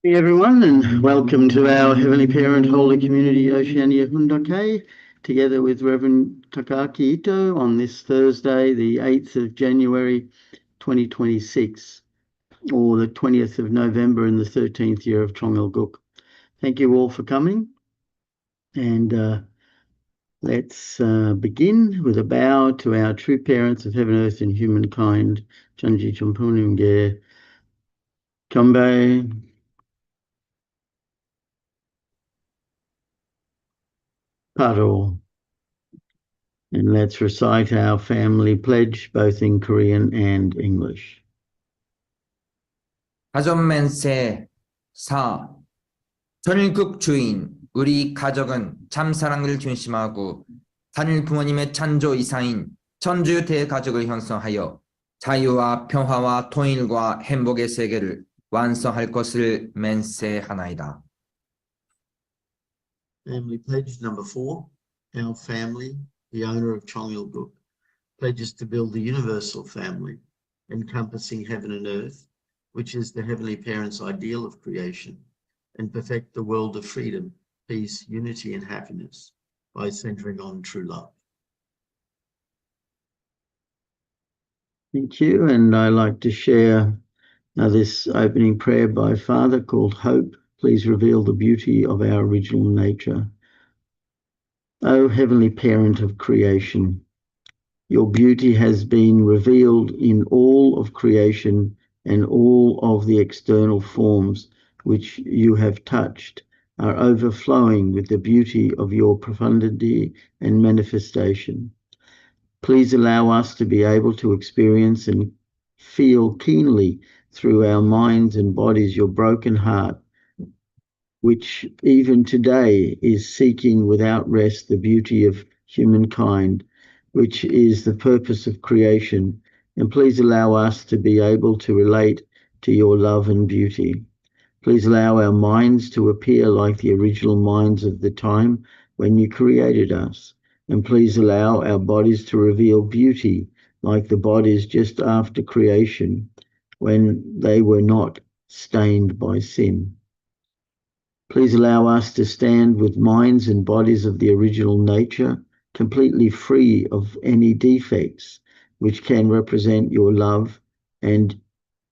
Hey everyone, and welcome to our Heavenly Parent Holy Community Oceania Hundake, together with Reverend Takaki Ito on this Thursday, the 8th of January 2026, or the 20th of November in the 13th year of Chongil Guk. Thank you all for coming, and let's begin with a bow to our true parents of heaven, earth, and humankind, Chanji Chompununge, Chombe, Paro. And let's recite our family pledge both in Korean and English. 가전맨세 4. 전일국 주인 우리 가족은 참사랑을 중심하고 단일 부모님의 찬조 이사인 천주교 대가족을 형성하여 자유와 평화와 통일과 행복의 세계를 완성할 것을 맹세하나이다. Family pledge number 4. Our family, the owner of Chongil-guk, pledges to build the universal family, encompassing heaven and earth, which is the Heavenly Parent's ideal of creation, and perfect the world of freedom, peace, unity, and happiness by centering on true love. Thank you, and I like to share this opening prayer by Father called Hope. Please reveal the beauty of our original nature. O Heavenly Parent of creation, your beauty has been revealed in all of creation and all of the external forms which you have touched are overflowing with the beauty of your profundity and manifestation. Please allow us to be able to experience and feel keenly through our minds and bodies your broken heart, which even today is seeking without rest the beauty of humankind, which is the purpose of creation. And please allow us to be able to relate to your love and beauty. Please allow our minds to appear like the original minds of the time when you created us. And please allow our bodies to reveal beauty like the bodies just after creation when they were not stained by sin. Please allow us to stand with minds and bodies of the original nature, completely free of any defects, which can represent your love and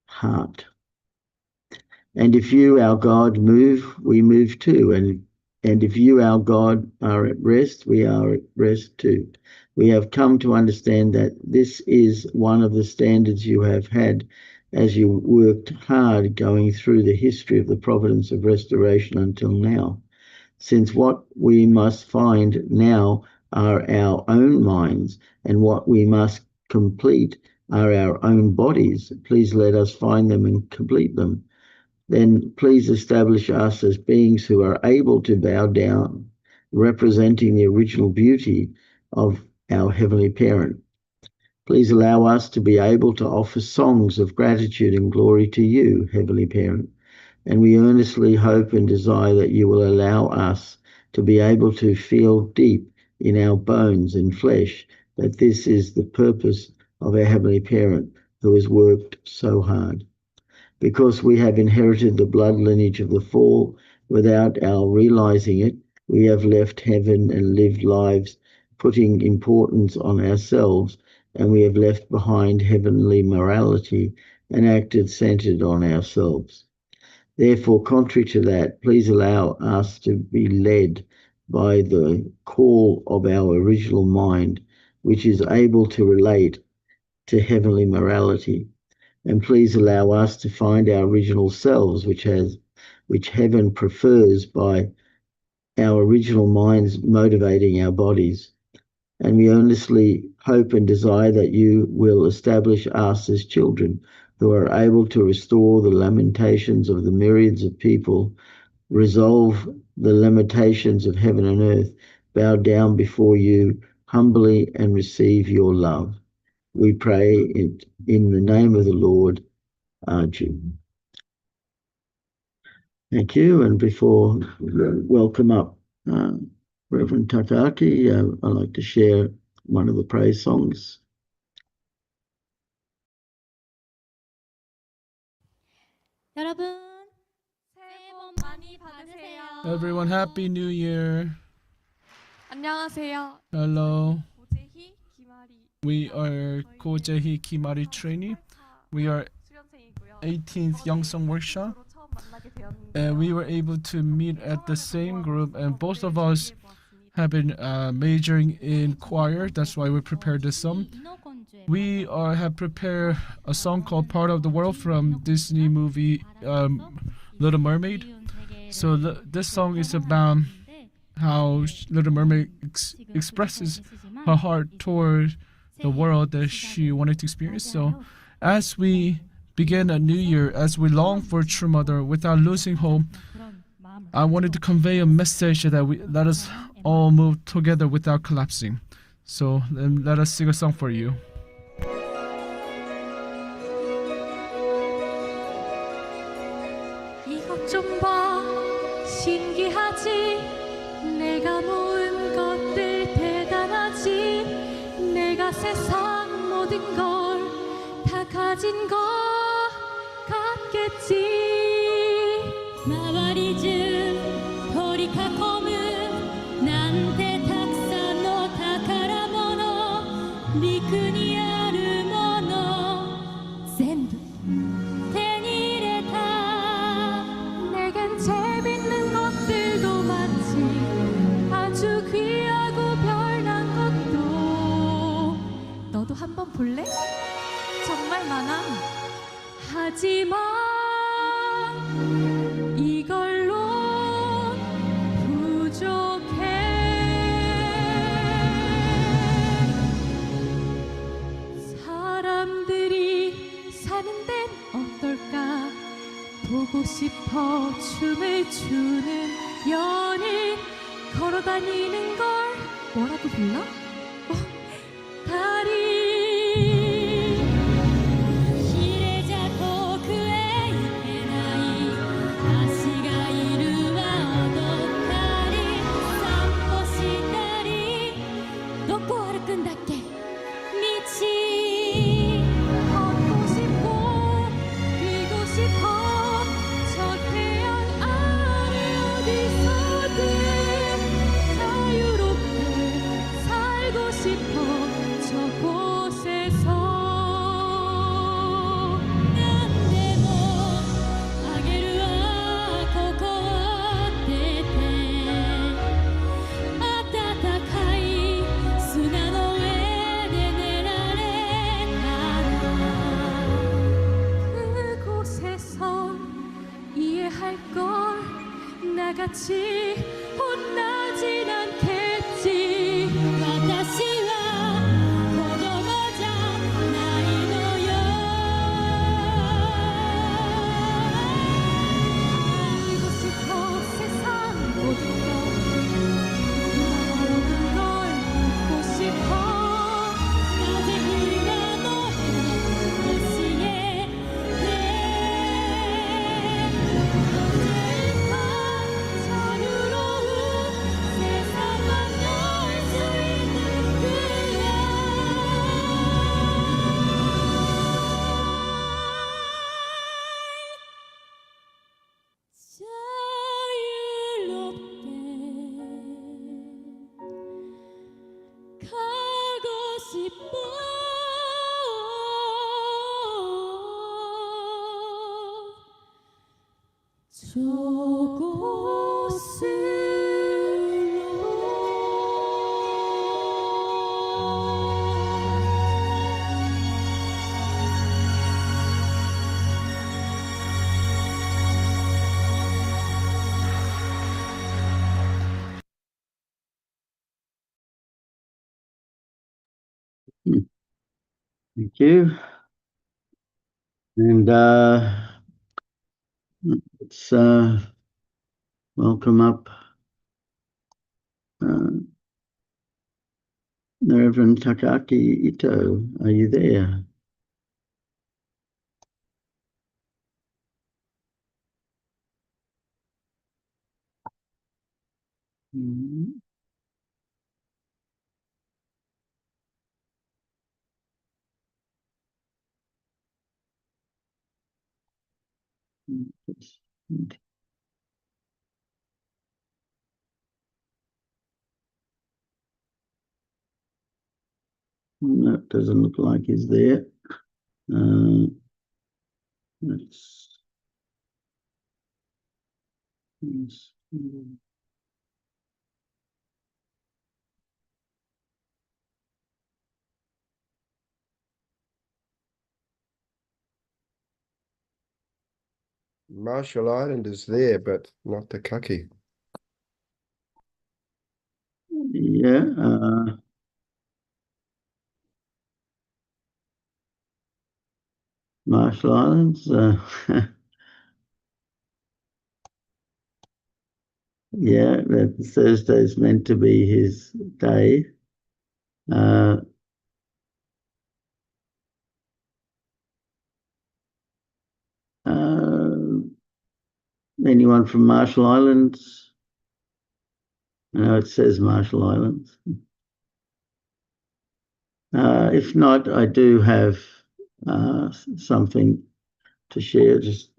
heart. And if you, our God, move, we move too. And if you, our God, are at rest, we are at rest too. We have come to understand that this is one of the standards you have had as you worked hard going through the history of the providence of restoration until now. Since what we must find now are our own minds, and what we must complete are our own bodies, please let us find them and complete them. Then please establish us as beings who are able to bow down, representing the original beauty of our Heavenly Parent. Please allow us to be able to offer songs of gratitude and glory to you, Heavenly Parent. And we earnestly hope and desire that you will allow us to be able to feel deep in our bones and flesh that this is the purpose of our Heavenly Parent who has worked so hard. Because we have inherited the blood lineage of the fall without our realizing it, we have left heaven and lived lives putting importance on ourselves, and we have left behind heavenly morality and acted centered on ourselves. Therefore, contrary to that, please allow us to be led by the call of our original mind, which is able to relate to heavenly morality. And please allow us to find our original selves, which heaven prefers by our original minds motivating our bodies. And we earnestly hope and desire that you will establish us as children who are able to restore the lamentations of the myriads of people, resolve the limitations of heaven and earth, bow down before you humbly and receive your love. We pray in the name of the Lord. Amen. Thank you. And before we welcome up Reverend Takaki, I'd like to share one of the praise songs. 여러분, 새해 Everyone, Happy New Year. 안녕하세요. Hello. 고재희, 김아리. We are Kojehi Kimari trainee. We are 수련생이고요. 18th Youngsong Workshop. 서로 처음 만나게 되었는데요. And we were able to meet at the same group, and both of us have been majoring in choir. That's why we prepared this song. We have prepared a song called Part of the World from Disney movie Little Mermaid. So this song is about how Little Mermaid expresses her heart toward the world that she wanted to experience. So as we begin a new year, as we long for True Mother without losing hope, I wanted to convey a message that we let us all move together without collapsing. So let us sing a song for you. 이것 좀 봐, 신기하지? 내가 모은 것들 대단하지? 내가 세상 모든 걸 다 가진 것 같겠지? 周り中取り囲むなんてたくさんの宝物陸にあるもの全部手に入れた 내겐 재밌는 것들도 많지 아주 귀하고 별난 것도 너도 한번 볼래? 정말 많아 하지만 이걸로 부족해 사람들이 사는 데는 어떨까 보고 싶어 춤을 추는 연인 걸어다니는 걸 뭐라고 불러? 다리 綺麗じゃ遠くへ行けない足がいるわ踊ったり散歩したりどこ歩くんだっけ道 걷고 싶고 뛰고 싶어 저 태양 아래 어디서든 자유롭게 살고 싶어 저곳에서 何でもあげるわここを出て暖かい砂の上で寝られたら 그곳에서 이해할 걸 나같이 혼나진 않겠지 私は子供じゃないのよ 알고 싶어 세상 모든 걸 모든 걸 묻고 싶어 なぜ今の教えて 자유로운 세상만 열 수 있는 그야 자유롭게 가고 싶어 Thank you. And let's welcome up the Reverend Takaki Ito. Are you there? Mm. No, it doesn't look like he's there. Let's, Marshall Island is there, but not the Kaki. yeah. Marshall Islands. Yeah, that Thursday's meant to be his day. Anyone from Marshall Islands? No, it says Marshall Islands. If not, I do have something to share. Just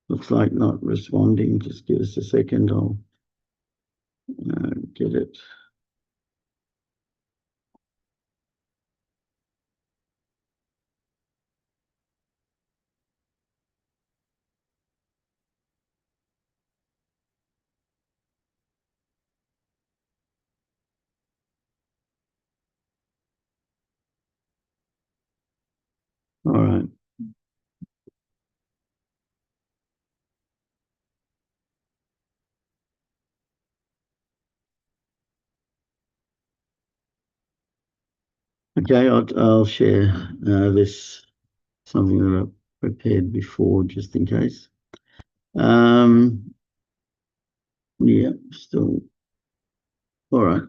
looks like not responding. Just give us a second. I'll get it. All right. Okay, I'll share this, something that I prepared before, just in case. Yeah, still. All right.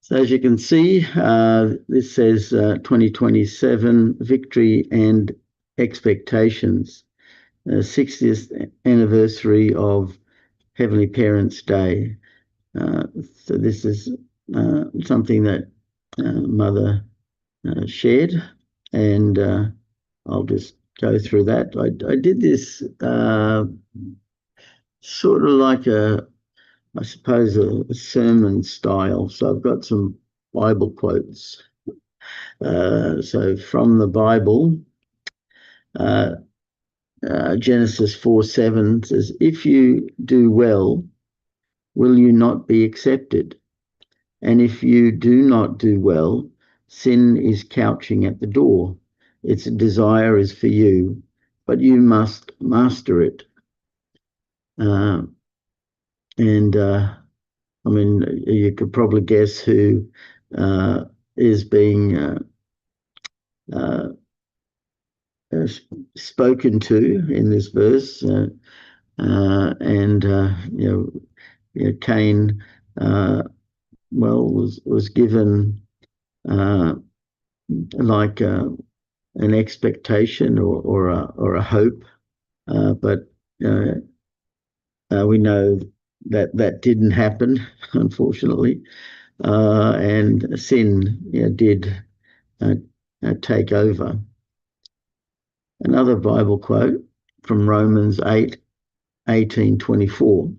So as you can see, this says 2027 Victory and Expectations, 60th anniversary of Heavenly Parents' Day. So this is something that Mother shared, and I'll just go through that. I did this sort of like I suppose, a sermon style. So I've got some Bible quotes. So from the Bible, Genesis 4:7 says, "If you do well, will you not be accepted? And if you do not do well, sin is couching at the door. Its desire is for you, but you must master it." I mean, you could probably guess who is being spoken to in this verse. Cain, was given like an expectation or a hope, but we know that didn't happen, unfortunately, and sin did take over. Another Bible quote from Romans 8:18-24.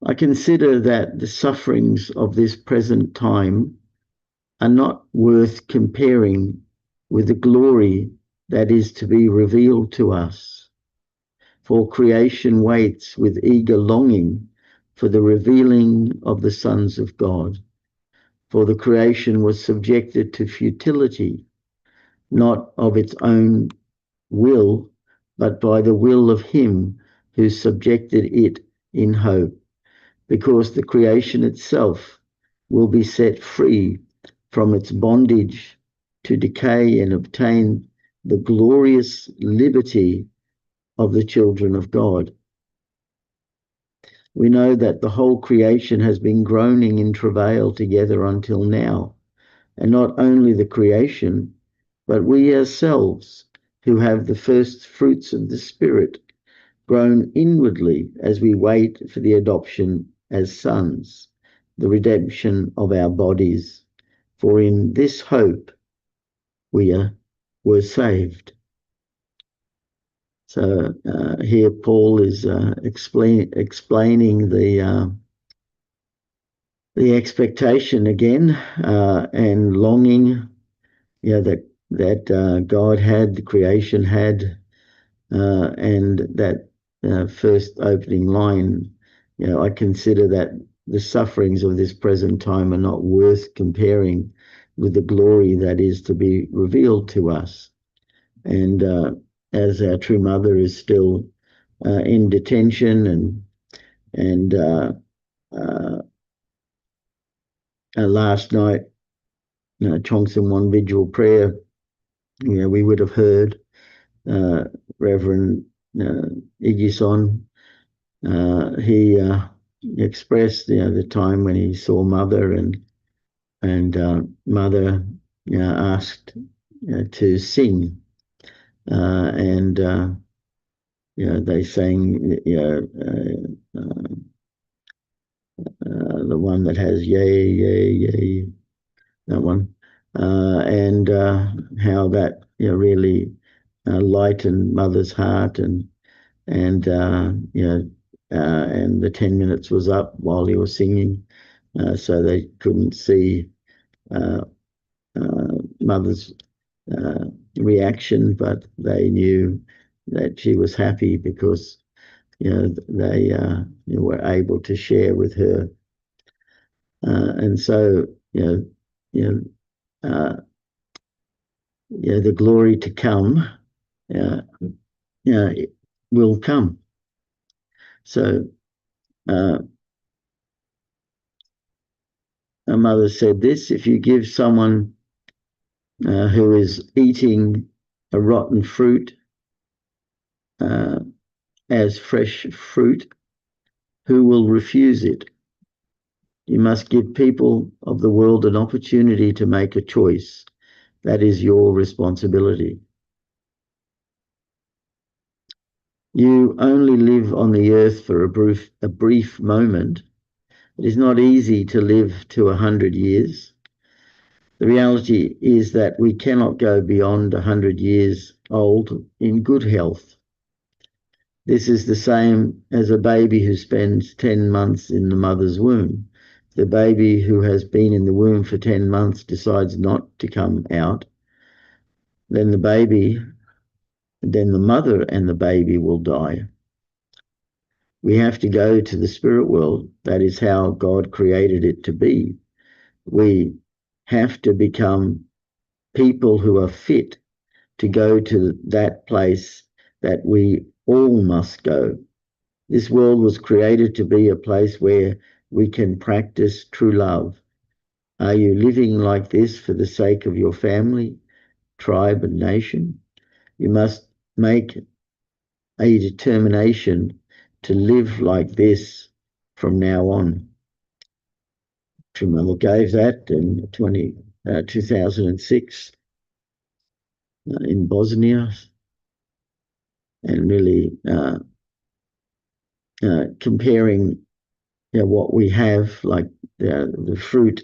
"I consider that the sufferings of this present time are not worth comparing with the glory that is to be revealed to us. For creation waits with eager longing for the revealing of the sons of God. For the creation was subjected to futility, not of its own will, but by the will of him who subjected it in hope, because the creation itself will be set free from its bondage to decay and obtain the glorious liberty of the children of God. We know that the whole creation has been groaning in travail together until now, and not only the creation, but we ourselves, who have the first fruits of the Spirit, groan inwardly as we wait for the adoption as sons, the redemption of our bodies. For in this hope we were saved." So here Paul is explaining the the expectation again and longing, that God had, the creation had, and that first opening line, I consider that the sufferings of this present time are not worth comparing with the glory that is to be revealed to us. And as our true mother is still in detention, and last night, Chongson One Vigil Prayer, we would have heard Reverend Igison. He expressed the time when he saw Mother, and Mother asked to sing, and they sang the one that has yay, yay, yay, that one, and how that really lightened Mother's heart, and the 10 minutes was up while he was singing, so they couldn't see Mother's reaction, but they knew that she was happy because they were able to share with her, and so the glory to come will come. So a mother said this: if you give someone who is eating a rotten fruit as fresh fruit, who will refuse it? You must give people of the world an opportunity to make a choice. That is your responsibility. You only live on the earth for a brief moment. It is not easy to live to 100 years. The reality is that we cannot go beyond 100 years old in good health. This is the same as a baby who spends 10 months in the mother's womb. The baby who has been in the womb for 10 months decides not to come out, then the mother and the baby will die. We have to go to the spirit world. That is how God created it to be. We have to become people who are fit to go to that place that we all must go. This world was created to be a place where we can practice true love. Are you living like this for the sake of your family, tribe, and nation? You must make a determination to live like this from now on. True Mother gave that in 2006 in Bosnia, and really comparing what we have, like the fruit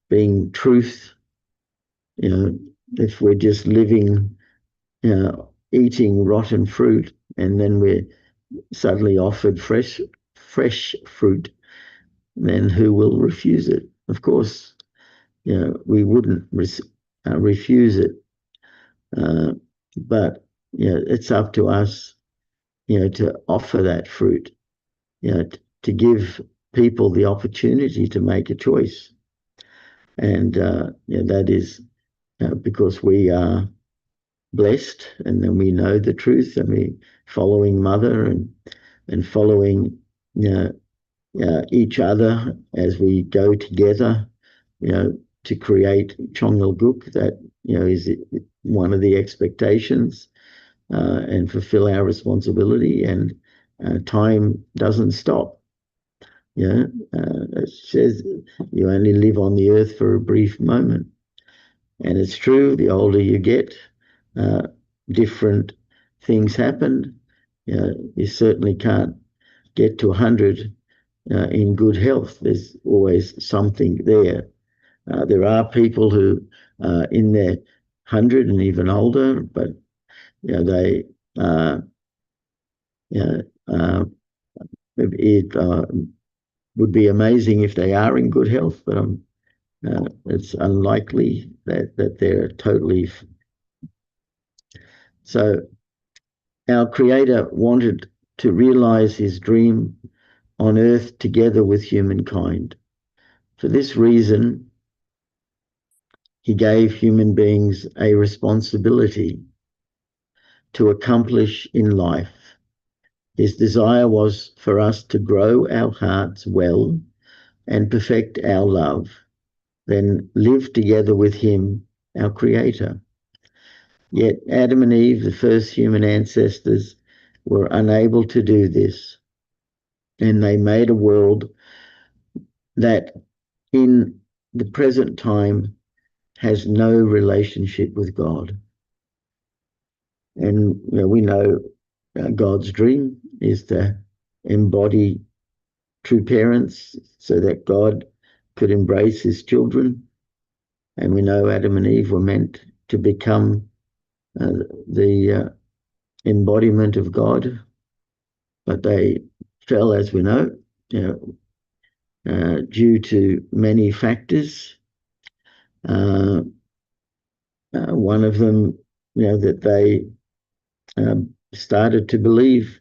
being truth. If we're just living, eating rotten fruit, and then we're suddenly offered fresh fruit, then who will refuse it? Of course, we wouldn't refuse it, but it's up to us, to offer that fruit, to give people the opportunity to make a choice, and that is because we are blessed, and then we know the truth, and we following Mother and following each other as we go together, to create Chongal Guk, that is one of the expectations, and fulfill our responsibility. And time doesn't stop. It says you only live on the earth for a brief moment, and it's true. The older you get, different things happen. You certainly can't get to 100 in good health. There's always something there. There are people who are in their 100 and even older, but they would be amazing if they are in good health, but it's unlikely that they're totally. So our Creator wanted to realize his dream on earth together with humankind. For this reason, he gave human beings a responsibility to accomplish in life. His desire was for us to grow our hearts well and perfect our love, then live together with him, our Creator. Yet Adam and Eve, the first human ancestors, were unable to do this, and they made a world that in the present time has no relationship with God. And we know God's dream is to embody true parents so that God could embrace his children. And we know Adam and Eve were meant to become the embodiment of God, but they fell, as we know, due to many factors. One of them, that they started to believe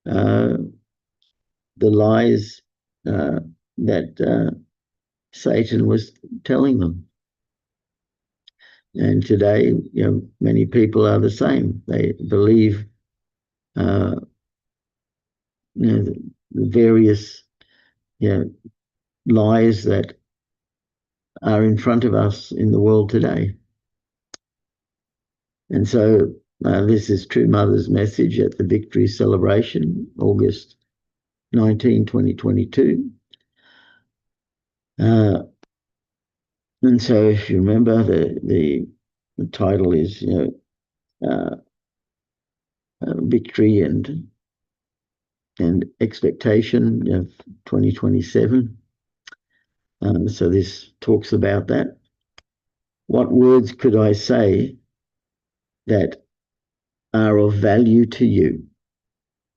the lies that Satan was telling them. And today, many people are the same. They believe the various lies that are in front of us in the world today. And so this is True Mother's message at the Victory Celebration, August 19, 2022. And so if you remember, the title is, Victory and Expectation of 2027. So this talks about that. What words could I say that are of value to you?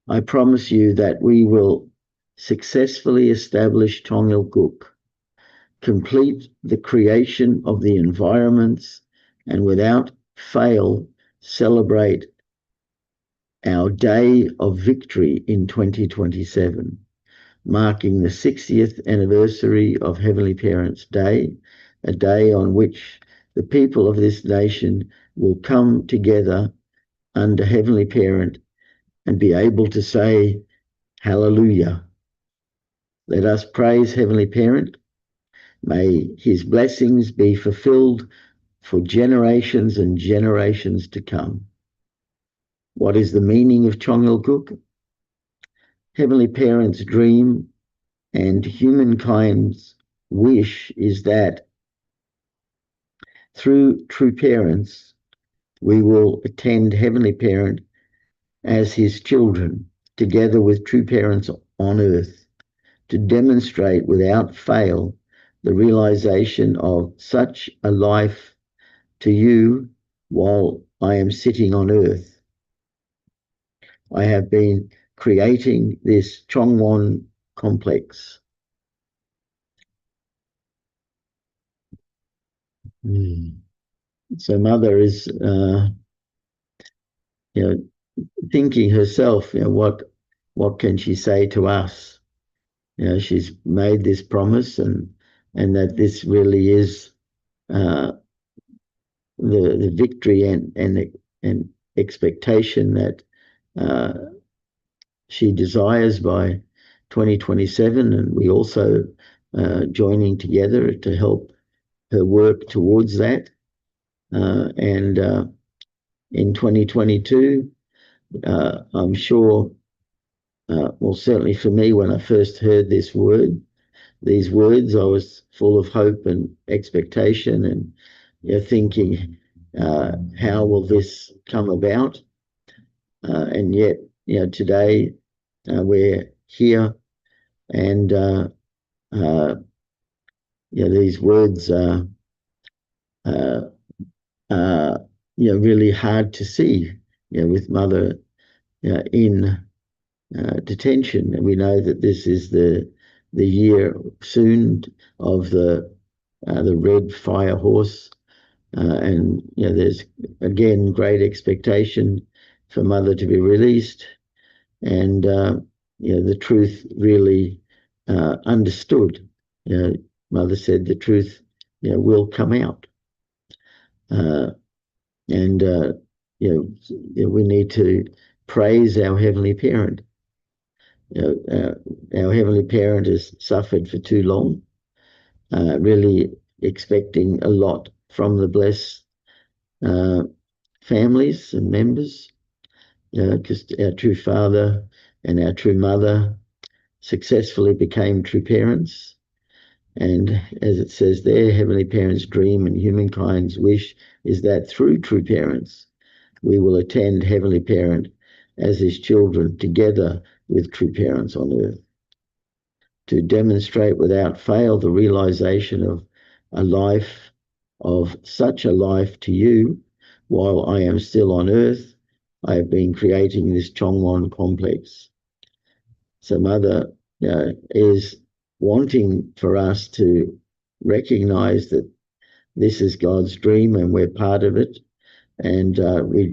I promise you that we will successfully establish Tongilguk, complete the creation of the environments, and without fail celebrate our day of victory in 2027, marking the 60th anniversary of Heavenly Parents' Day, a day on which the people of this nation will come together under Heavenly Parent and be able to say, Hallelujah. Let us praise Heavenly Parent. May his blessings be fulfilled for generations and generations to come. What is the meaning of Tongilguk? Heavenly Parent's dream and humankind's wish is that through true parents, we will attend Heavenly Parent as his children, together with true parents on earth, to demonstrate without fail the realization of such a life to you while I am sitting on earth. I have been creating this Chongwon complex. So Mother is, thinking herself, what can she say to us? She's made this promise, and that this really is the victory and expectation that she desires by 2027, and we also joining together to help her work towards that. And in 2022, I'm sure, well, certainly for me, when I first heard these words, I was full of hope and expectation, and thinking, how will this come about? And yet, today we're here, and these words are really hard to see. With Mother in detention, and we know that this is the the year soon of the red fire horse, and there's again great expectation for Mother to be released, and the truth really understood. Mother said the truth will come out, and we need to praise our Heavenly Parent. Our Heavenly Parent has suffered for too long, really expecting a lot from the blessed families and members, because our true Father and our true Mother successfully became true parents. And as it says there, Heavenly Parent's dream and humankind's wish is that through true parents, we will attend Heavenly Parent as his children together with true parents on earth, to demonstrate without fail the realization of such a life to you. While I am still on earth, I have been creating this Chongwon complex. So Mother is wanting for us to recognize that this is God's dream and we're part of it, and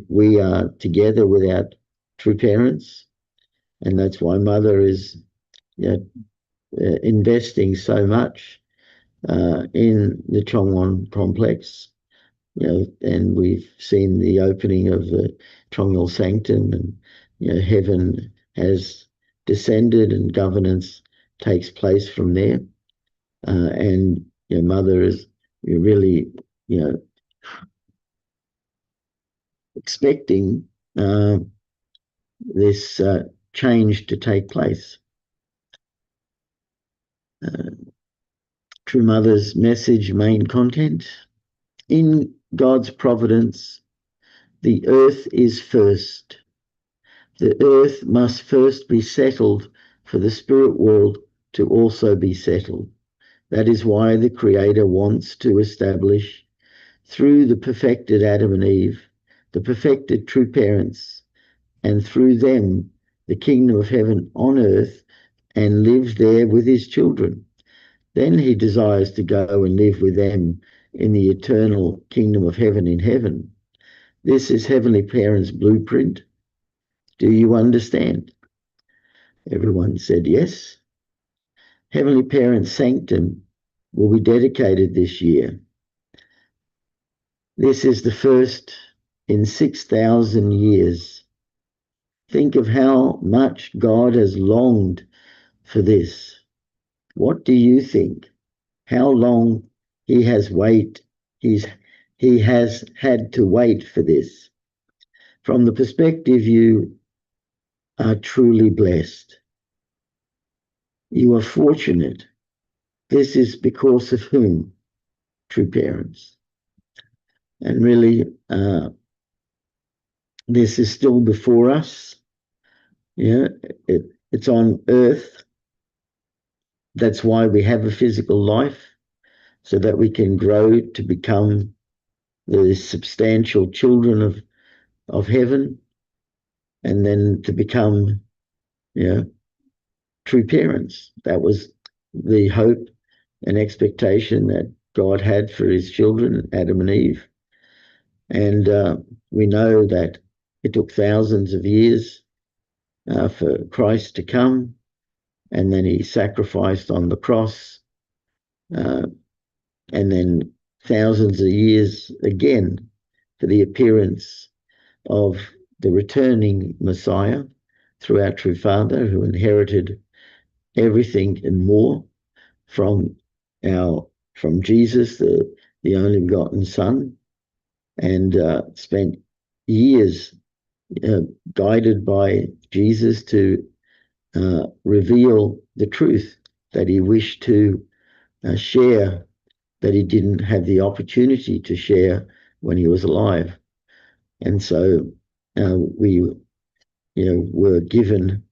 we are together with our true parents, and that's why Mother is investing so much in the Chongwon complex. And we've seen the opening of the Chongyol Sanctum, and heaven has descended and governance takes place from there. And Mother is really expecting this change to take place. True Mother's message, main content: in God's providence, the earth is first. The earth must first be settled for the spirit world to also be settled. That is why the Creator wants to establish, through the perfected Adam and Eve, the perfected true parents, and through them, the kingdom of heaven on earth, and live there with his children. Then he desires to go and live with them in the eternal kingdom of heaven in heaven. This is Heavenly Parent's blueprint. Do you understand? Everyone said yes. Heavenly Parent's sanctum will be dedicated this year. This is the first in 6,000 years. Think of how much God has longed for this. What do you think? How long he has had to wait for this? From the perspective, you are truly blessed. You are fortunate. This is because of whom? True parents. And really, this is still before us. It's on earth. That's why we have a physical life, so that we can grow to become the substantial children of heaven, and then to become true parents. That was the hope and expectation that God had for his children, Adam and Eve. And we know that it took thousands of years for Christ to come, and then he sacrificed on the cross, and then thousands of years again for the appearance of the returning Messiah through our true Father, who inherited everything and more from Jesus, the only begotten Son, and spent years guided by Jesus to reveal the truth that he wished to share, that he didn't have the opportunity to share when he was alive. And so we were given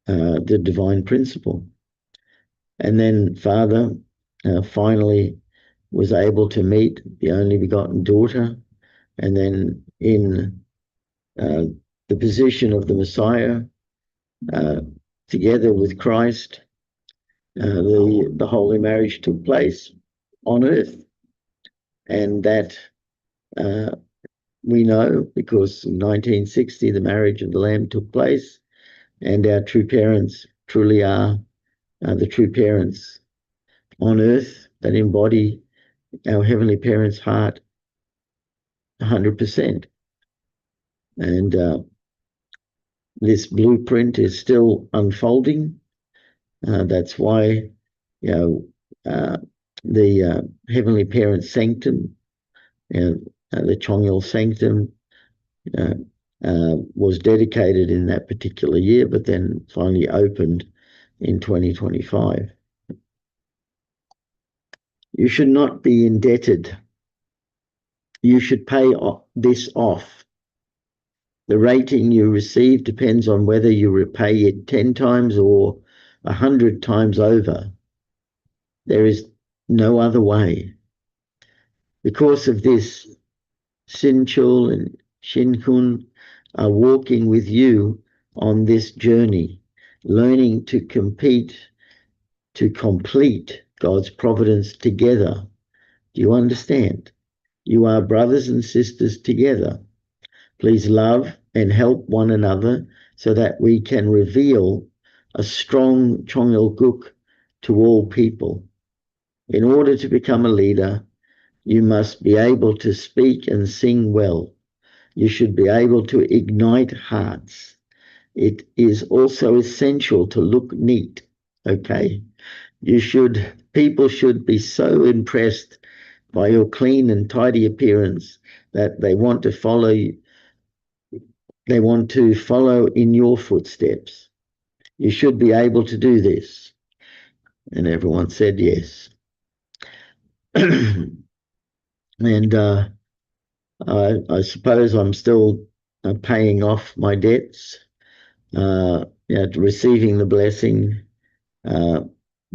the divine principle. And then Father finally was able to meet the only begotten daughter, and then in the position of the Messiah, together with Christ, the holy marriage took place on earth, and that we know because in 1960 the marriage of the Lamb took place, and our true parents truly are the true parents on earth that embody our Heavenly Parents' heart 100%. And this blueprint is still unfolding. That's why, the Heavenly Parents' sanctum, the Chongyal sanctum, was dedicated in that particular year, but then finally opened in 2025. You should not be indebted. You should pay this off. The rating you receive depends on whether you repay it 10 times or 100 times over. There is no other way. Because of this, Sinchul and Shinkun are walking with you on this journey, learning to complete God's providence together. Do you understand? You are brothers and sisters together. Please love and help one another so that we can reveal a strong Chongyal Guk to all people. In order to become a leader, you must be able to speak and sing well. You should be able to ignite hearts. It is also essential to look neat, okay? People should be so impressed by your clean and tidy appearance that they want to follow you. They want to follow in your footsteps. You should be able to do this. And everyone said yes. And I suppose I'm still paying off my debts, receiving the blessing,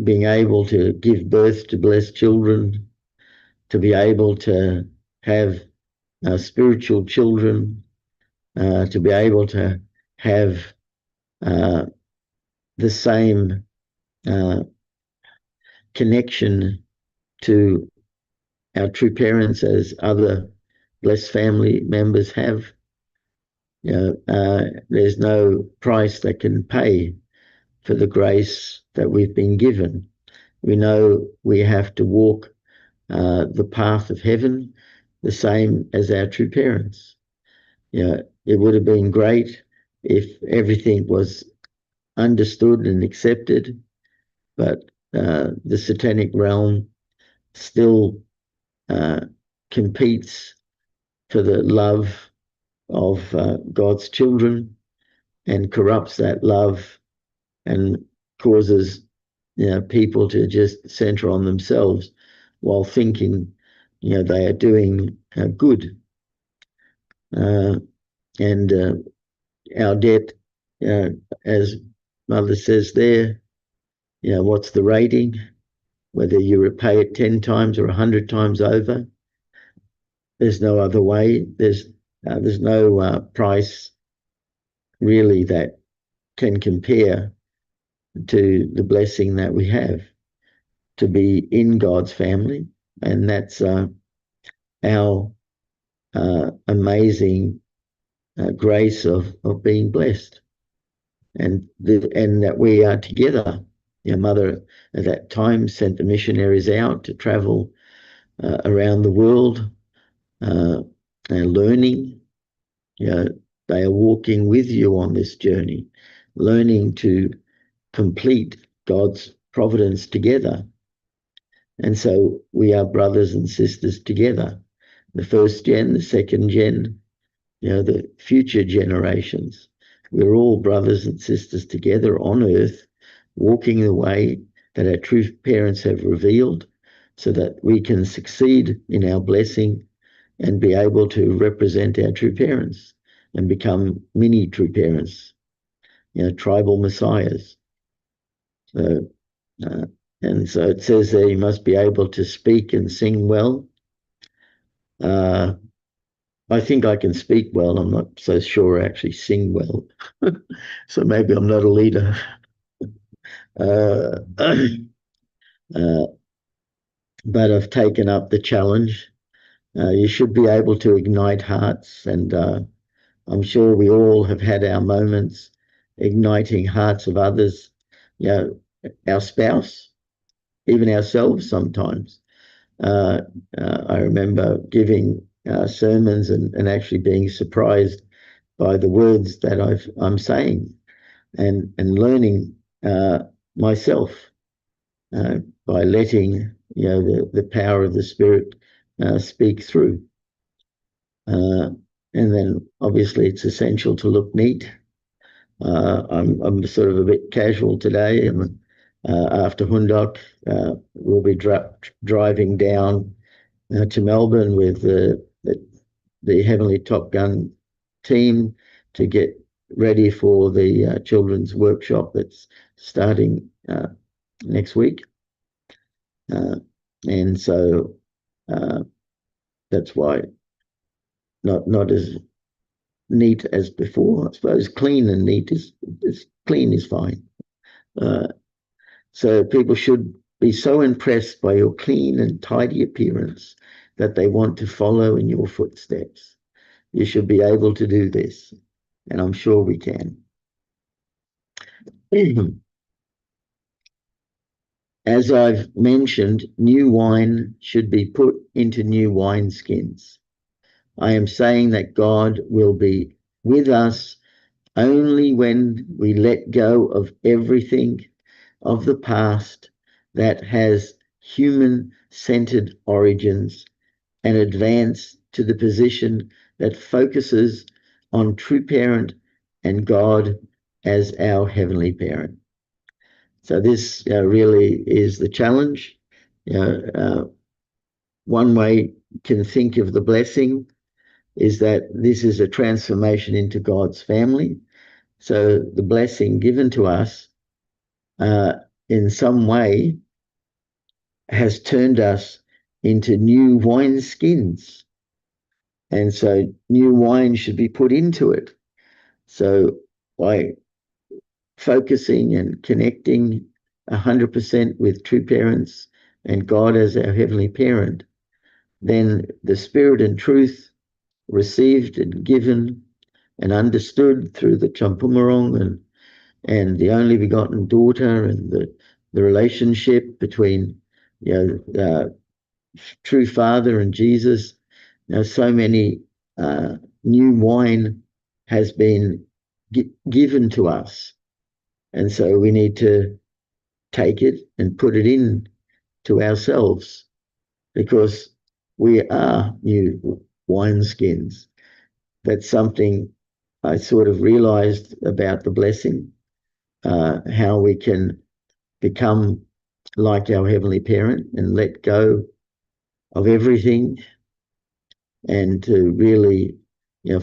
being able to give birth to blessed children, to be able to have spiritual children, to be able to have the same connection to our true parents as other blessed family members have. There's no price that can pay for the grace that we've been given. We know we have to walk the path of heaven the same as our true parents. It would have been great if everything was understood and accepted, but the satanic realm still competes for the love of God's children and corrupts that love and causes people to just center on themselves while thinking they are doing good. And our debt, as Mother says there, what's the rating? Whether you repay it 10 times or 100 times over, there's no other way. There's no price really that can compare to the blessing that we have to be in God's family, and that's our amazing grace of being blessed, and that we are together. Mother at that time sent the missionaries out to travel around the world, learning. They are walking with you on this journey, learning to complete God's providence together. And so we are brothers and sisters together. The first gen, the second gen, the future generations. We're all brothers and sisters together on earth, walking the way that our true parents have revealed so that we can succeed in our blessing and be able to represent our true parents and become mini true parents, tribal messiahs. So, and so it says there you must be able to speak and sing well. I think I can speak well. I'm not so sure I actually sing well. So maybe I'm not a leader. uh, but I've taken up the challenge. You should be able to ignite hearts, and I'm sure we all have had our moments igniting hearts of others, our spouse, even ourselves sometimes. I remember giving sermons and actually being surprised by the words that I'm saying, and learning myself by letting the power of the Spirit speak through. And then obviously it's essential to look neat. I'm sort of a bit casual today. After Hundok, we'll be driving down to Melbourne with the Heavenly Top Gun team to get ready for the children's workshop that's starting next week. And so that's why not as neat as before. I suppose clean and neat is clean is fine. So people should be so impressed by your clean and tidy appearance that they want to follow in your footsteps. You should be able to do this, and I'm sure we can. As I've mentioned, new wine should be put into new wineskins. I am saying that God will be with us only when we let go of everything of the past that has human-centered origins and advance to the position that focuses on true parent and God as our heavenly parent. So this really is the challenge. One way you can think of the blessing is that this is a transformation into God's family. So the blessing given to us in some way has turned us into new wine skins. And so new wine should be put into it. So by focusing and connecting 100% with true parents and God as our heavenly parent, then the Spirit and truth received and given and understood through the Champumarong and the only begotten daughter and the relationship between true Father and Jesus. Now, so many new wine has been given to us, and so we need to take it and put it in to ourselves, because we are new wineskins. That's something I sort of realized about the blessing, how we can become like our heavenly parent and let go of everything and to really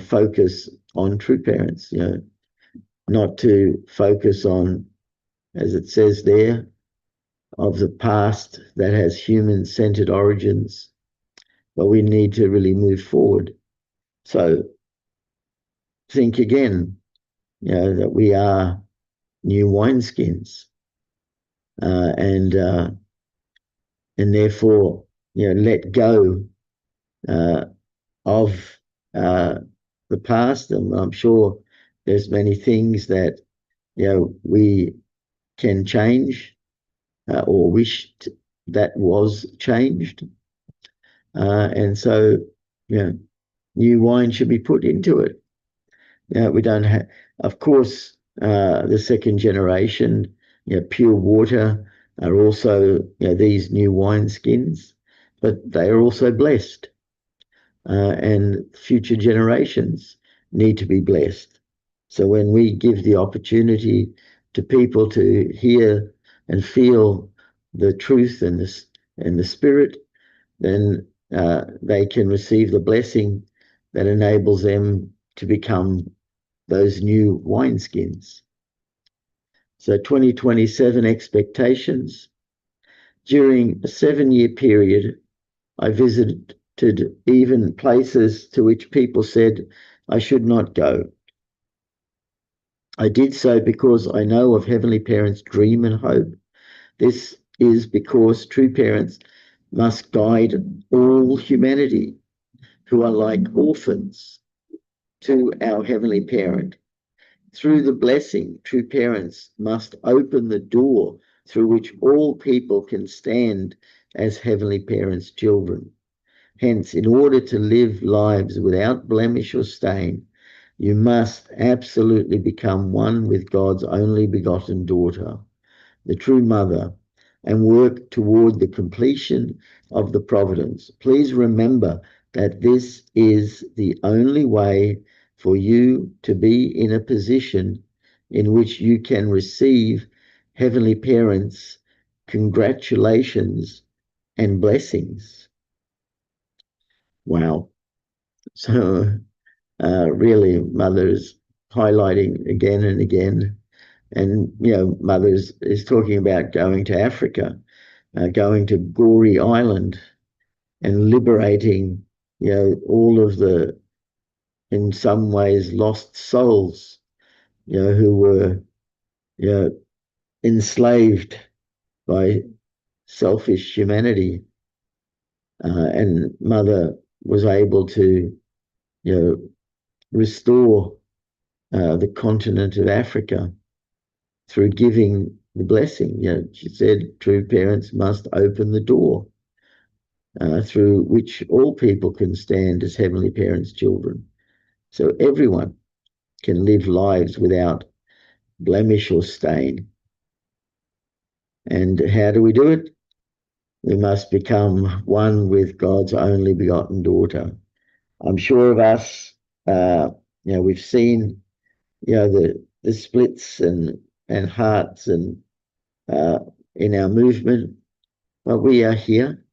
focus on true parents, not to focus on, as it says there, of the past that has human-centered origins, but we need to really move forward. So think again, that we are new wineskins, and therefore, let go of the past. And I'm sure there's many things that we can change or wished that was changed, and so new wine should be put into it. We don't have, of course, the second generation, pure water are also these new wineskins, but they are also blessed, and future generations need to be blessed. So when we give the opportunity to people to hear and feel the truth and the Spirit, then they can receive the blessing that enables them to become those new wineskins. So 2027 expectations. During a 7-year period, I visited even places to which people said I should not go. I did so because I know of Heavenly Parents' dream and hope. This is because true parents must guide all humanity who are like orphans to our Heavenly Parent. Through the blessing, true parents must open the door through which all people can stand as Heavenly Parents' children. Hence, in order to live lives without blemish or stain, you must absolutely become one with God's only begotten daughter, the true mother, and work toward the completion of the providence. Please remember that this is the only way for you to be in a position in which you can receive Heavenly Parents' congratulations and blessings. Wow. So really, Mother's highlighting again and again. And, Mother's is talking about going to Africa, going to Gory Island and liberating, all of the, in some ways, lost souls, who were, enslaved by selfish humanity. And Mother was able to, restore the continent of Africa through giving the blessing. She said true parents must open the door through which all people can stand as Heavenly Parents' children. So everyone can live lives without blemish or stain. And how do we do it? We must become one with God's only begotten daughter. I'm sure of us, we've seen, the splits and hearts and in our movement, but we are here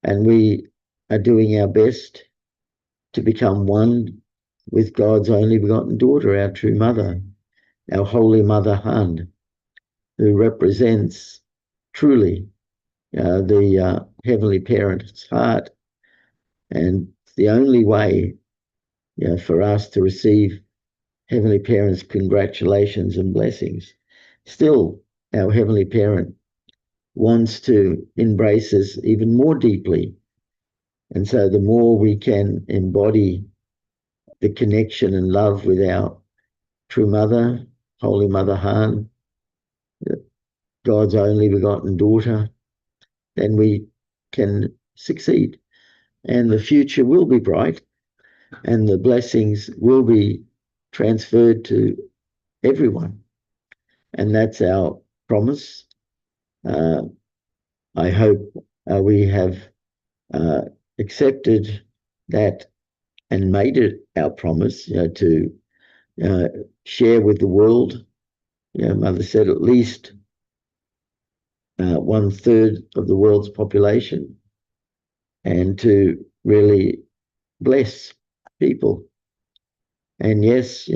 and we are doing our best to become one with God's only begotten daughter, our true mother, our Holy Mother Han, who represents truly the Heavenly Parent's heart, and the only way for us to receive Heavenly Parent's congratulations and blessings. Still, our Heavenly Parent wants to embrace us even more deeply. And so the more we can embody the connection and love with our true mother, Holy Mother Han, God's only begotten daughter, then we can succeed. And the future will be bright and the blessings will be transferred to everyone. And that's our promise. I hope we have accepted that and made it our promise to share with the world. Mother said at least 1/3 of the world's population, and to really bless people. And yes,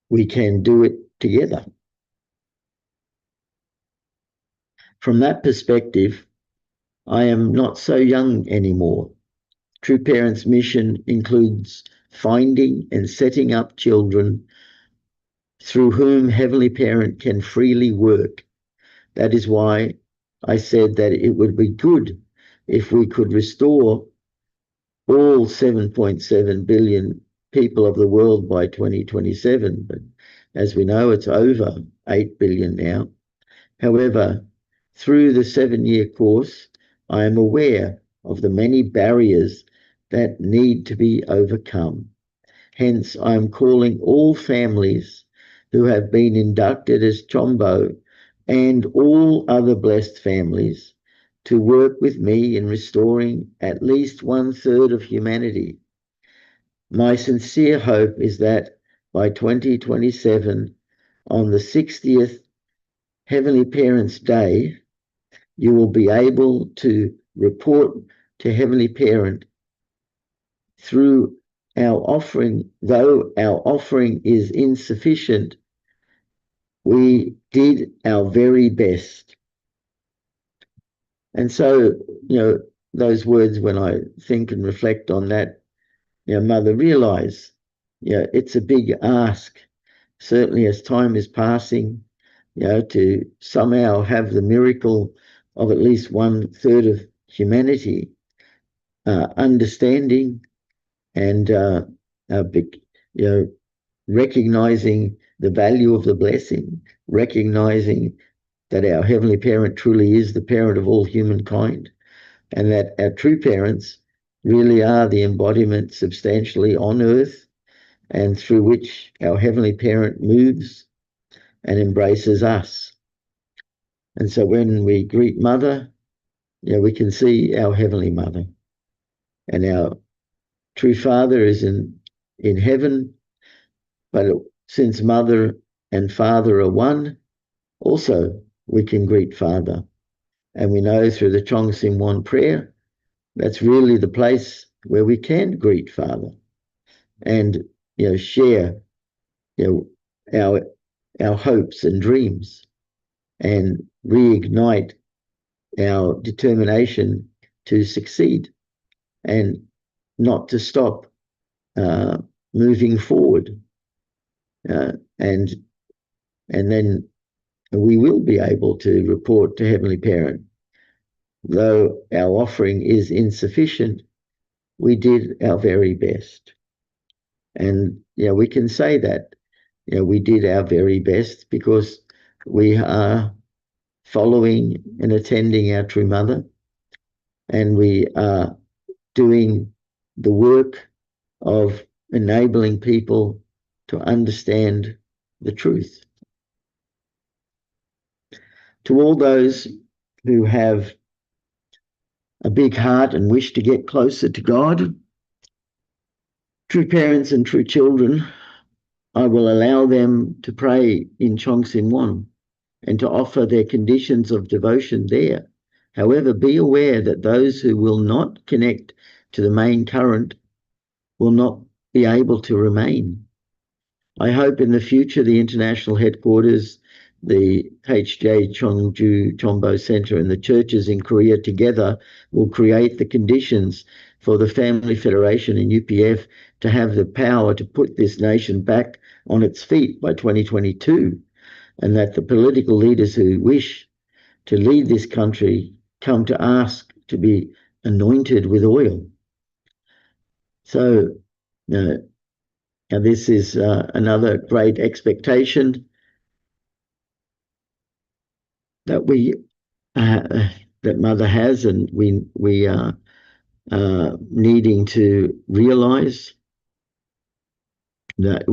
we can do it together. From that perspective, I am not so young anymore. True Parents' mission includes finding and setting up children through whom Heavenly Parent can freely work. That is why I said that it would be good if we could restore all 7.7 billion people of the world by 2027. But as we know, it's over 8 billion now. However, through the 7-year course, I am aware of the many barriers that need to be overcome. Hence, I am calling all families who have been inducted as Chombo and all other blessed families to work with me in restoring at least 1/3 of humanity. My sincere hope is that by 2027, on the 60th Heavenly Parents' Day, you will be able to report to Heavenly Parent through our offering. Though our offering is insufficient, we did our very best. And so, those words, when I think and reflect on that, Mother, realize it's a big ask, certainly as time is passing, to somehow have the miracle of at least 1/3 of humanity understanding and recognizing the value of the blessing, recognizing that our Heavenly Parent truly is the parent of all humankind, and that our true parents really are the embodiment substantially on earth and through which our Heavenly Parent moves and embraces us. And so when we greet Mother, we can see our Heavenly Mother. And our true Father is in heaven, but since Mother and Father are one, also we can greet Father. And we know through the Chong Sim Wan prayer, that's really the place where we can greet Father and share our hopes and dreams and reignite our determination to succeed and not to stop moving forward. And then we will be able to report to Heavenly Parent, though our offering is insufficient, we did our very best. And we can say that we did our very best because we are following and attending our true Mother, and we are doing the work of enabling people to understand the truth. To all those who have a big heart and wish to get closer to God, true parents and true children, I will allow them to pray in Chong Sin Won and to offer their conditions of devotion there. However, be aware that those who will not connect to the main current will not be able to remain. I hope in the future the international headquarters, the HJ Chongju Chombo Center, and the churches in Korea together will create the conditions for the Family Federation and UPF to have the power to put this nation back on its feet by 2022, and that the political leaders who wish to lead this country come to ask to be anointed with oil. So and this is another great expectation that that Mother has, and we are needing to realize that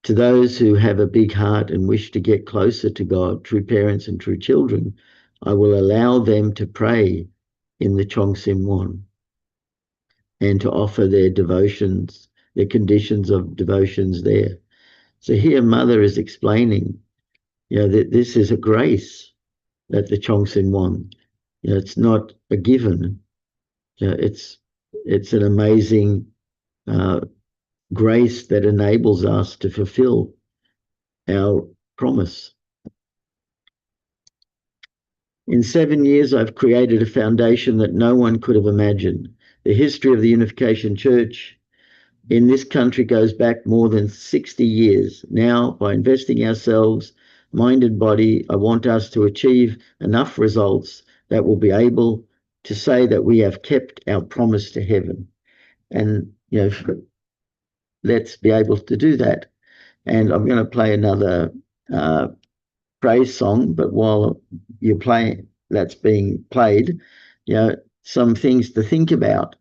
to those who have a big heart and wish to get closer to God, true parents and true children, I will allow them to pray in the Chong Sim Won and to offer their devotions, their conditions of devotions there. So here Mother is explaining, that this is a grace that the Chong Sim Won, it's not a given. It's an amazing grace that enables us to fulfill our promise. In 7 years, I've created a foundation that no one could have imagined. The history of the Unification Church in this country goes back more than 60 years. Now, by investing ourselves, mind and body, I want us to achieve enough results that will be able to say that we have kept our promise to heaven. And, let's be able to do that. And I'm going to play another praise song, but while you're playing, that's being played, some things to think about,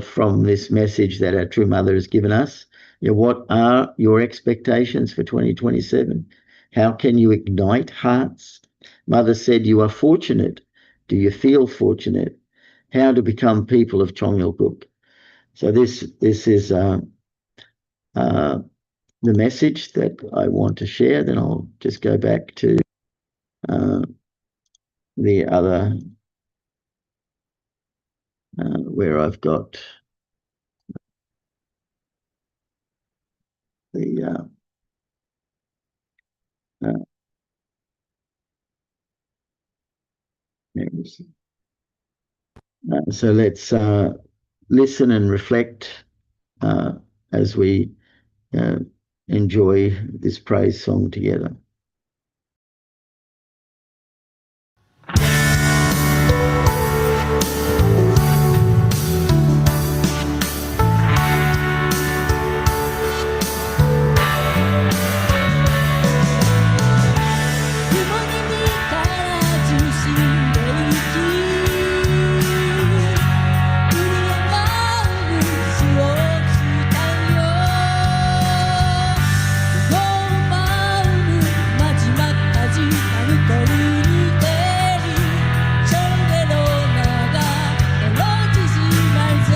from this message that our true Mother has given us. What are your expectations for 2027? How can you ignite hearts? Mother said you are fortunate. Do you feel fortunate? How to become people of Chongyalguk. So this is the message that I want to share. Then I'll just go back to the other where I've got the so let's listen and reflect as we enjoy this praise song together. 부모님이 따라주신 내일길 우리의 마음은 수없이 달려 무거운 마음은 마지막까지 나를 거리니 때리 절대로 나가 떨어지지 말자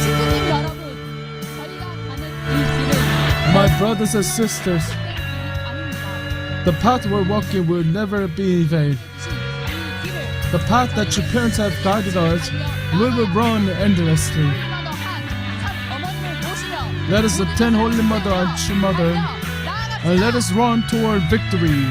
친구들 여러분, 저희가 가는 이 길은 My brothers and sisters, 아닙니다. the path we're walking will never be in vain. 이 길을 The path that your parents have guided us, we will run endlessly. 홀리마더 한참 어머니를 모시며 Let us attend Holy Mother and True Mother, and let us run toward victory.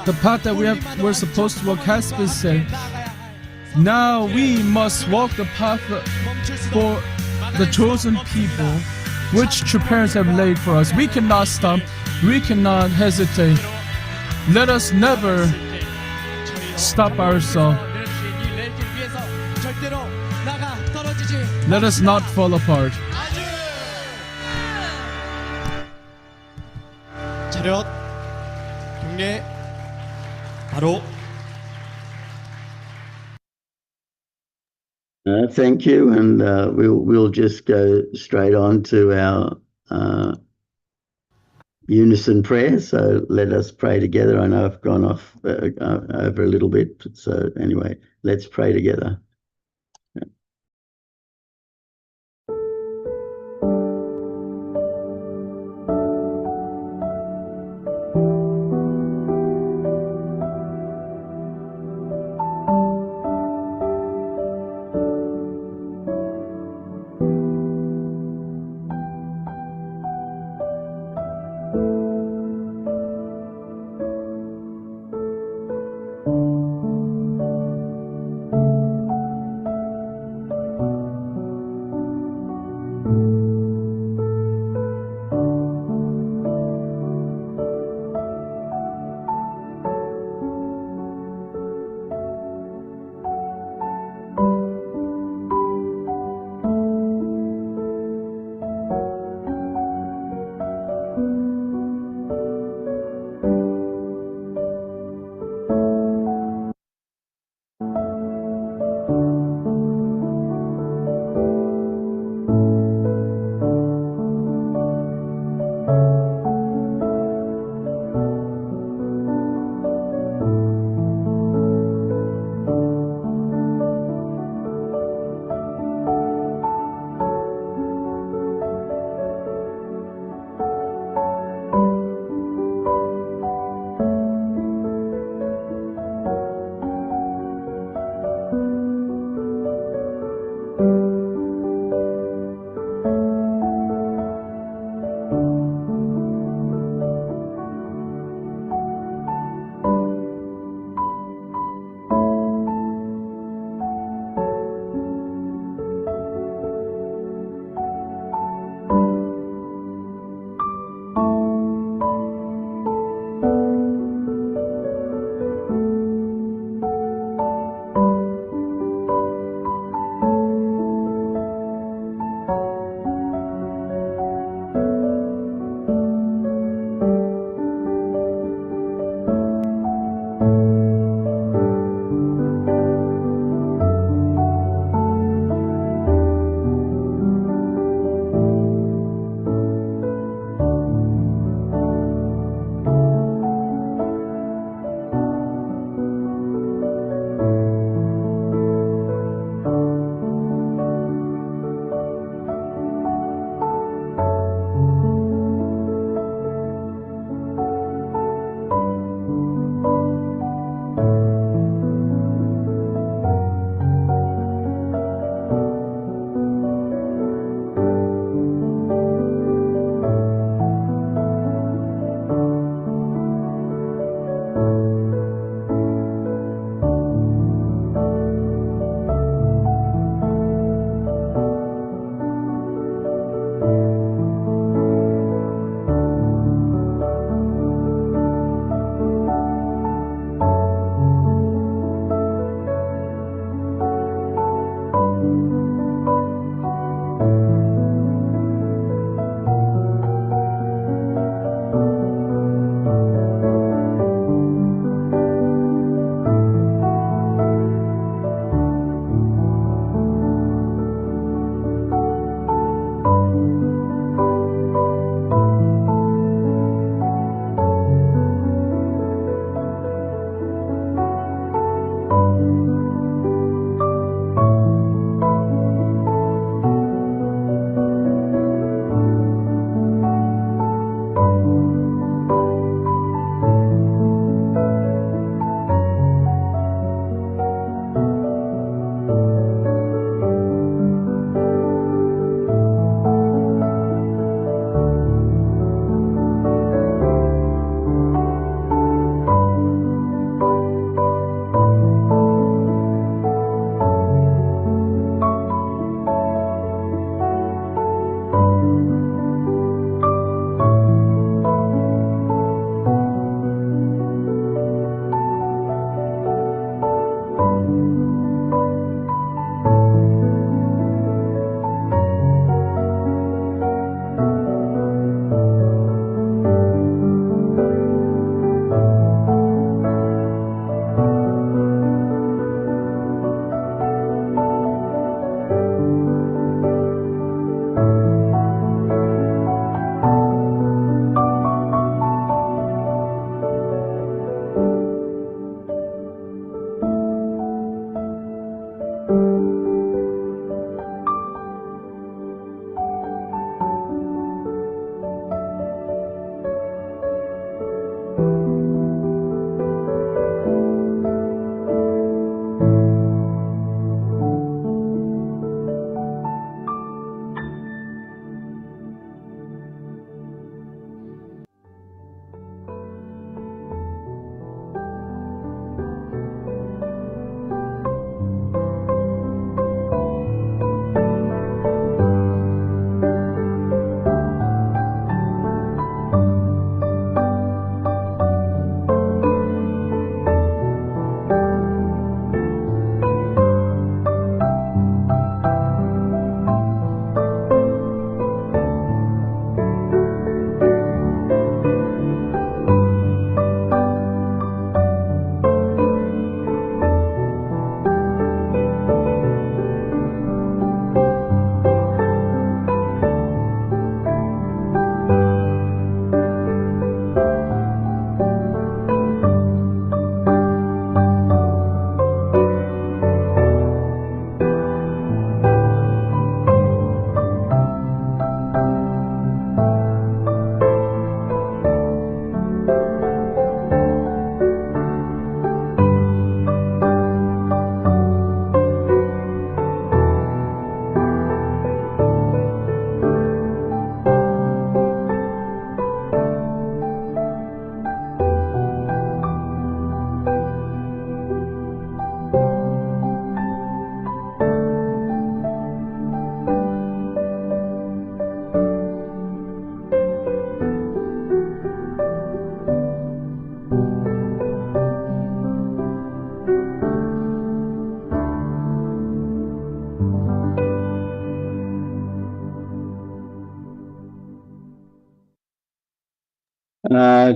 The path that we're supposed to walk has been set. Now we must walk the path for the chosen people, which true parents have laid for us. We cannot stop. We cannot hesitate. Let us never stop ourselves. Let us not fall apart. 차렷 경례 바로. Thank you, and we'll just go straight on to our unison prayer. So let us pray together. I know I've gone off over a little bit. So anyway, let's pray together.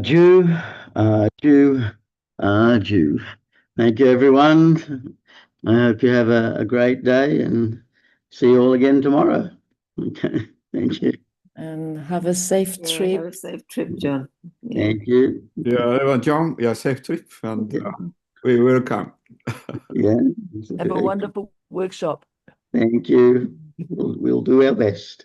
Jew, Jew, Jew. Thank you, everyone. I hope you have a great day and see you all again tomorrow. Okay, thank you. And have a safe Yeah, trip. have a safe trip, John. Yeah. Thank you. Yeah, det var John. Yeah, safe trip, and Yeah. we will come. Yeah. Have a wonderful workshop. Thank you. We'll do our best.